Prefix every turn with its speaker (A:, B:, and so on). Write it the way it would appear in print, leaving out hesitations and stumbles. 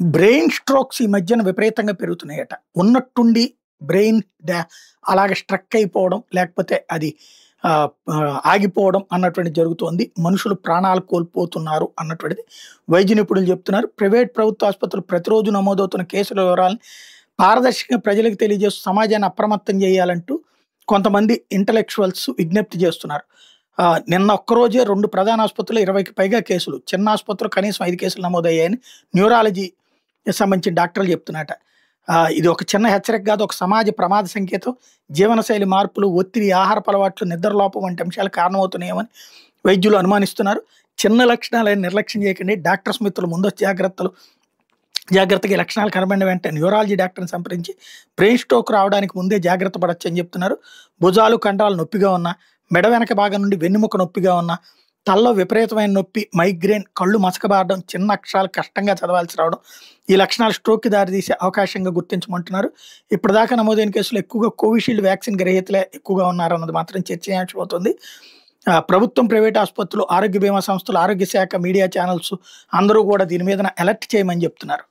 A: Brain strokes ఈ మధ్యన విపరీతంగా పెరుగుతున్నాయట. ఉన్నట్టుండి బ్రెయిన్ డా అలాగే స్ట్రక్ అయిపోవడం, లేకపోతే అది ఆగిపోవడం అన్నటువంటిది జరుగుతోంది. మనుషులు ప్రాణాలు కోల్పోతున్నారు అన్నటువంటిది వైద్య నిపుణులు చెప్తున్నారు. ప్రైవేట్, ప్రభుత్వ ఆసుపత్రులు ప్రతిరోజు నమోదవుతున్న కేసుల వివరాలను పారదర్శకంగా ప్రజలకు తెలియజేస్తూ సమాజాన్ని అప్రమత్తం చేయాలంటూ కొంతమంది ఇంటలెక్చువల్స్ విజ్ఞప్తి చేస్తున్నారు. నిన్న ఒక్కరోజే 2 ప్రధాన ఆసుపత్రుల్లో 20కి పైగా కేసులు, చిన్న ఆసుపత్రులు కనీసం 5 కేసులు నమోదయ్యాయని న్యూరాలజీ సంబంధించిన డాక్టర్లు చెప్తున్నట. ఇది ఒక చిన్న హెచ్చరిక కాదు, ఒక సమాజ ప్రమాద సంకేతం. జీవనశైలి మార్పులు, ఒత్తిడి, ఆహారపు అలవాట్లు, నిద్రలోపం వంటి అంశాలు కారణమవుతున్నాయేమని వైద్యులు అనుమానిస్తున్నారు. చిన్న లక్షణాలను నిర్లక్ష్యం చేయకండి. డాక్టర్స్ మిత్రులు ముందస్తు జాగ్రత్తగా ఈ లక్షణాలు కనబడిన వెంటనే న్యూరాలజీ డాక్టర్ని సంప్రదించి బ్రెయిన్ స్ట్రోక్ రావడానికి ముందే జాగ్రత్త పడొచ్చు అని చెప్తున్నారు. భుజాలు, కండరాలు నొప్పిగా ఉన్నా, మెడ వెనక భాగం నుండి వెన్నుముక నొప్పిగా ఉన్నా, తలలో విపరీతమైన నొప్పి, మైగ్రేన్, కళ్ళు మసకబారడం, చిన్న అక్షరాలు కష్టంగా చదవాల్సి రావడం, ఈ లక్షణాలు స్ట్రోక్కి దారితీసే అవకాశంగా గుర్తించమంటున్నారు. ఇప్పటిదాకా నమోదైన కేసులు ఎక్కువగా కోవిషీల్డ్ వ్యాక్సిన్ గ్రహీతలే ఎక్కువగా ఉన్నారన్నది మాత్రం చర్చనీయాంశమవుతుంది. ప్రభుత్వం, ప్రైవేట్ ఆసుపత్రులు, ఆరోగ్య బీమా సంస్థలు, ఆరోగ్య శాఖ, మీడియా ఛానల్స్ అందరూ కూడా దీని మీద అలర్ట్ చేయమని చెప్తున్నారు.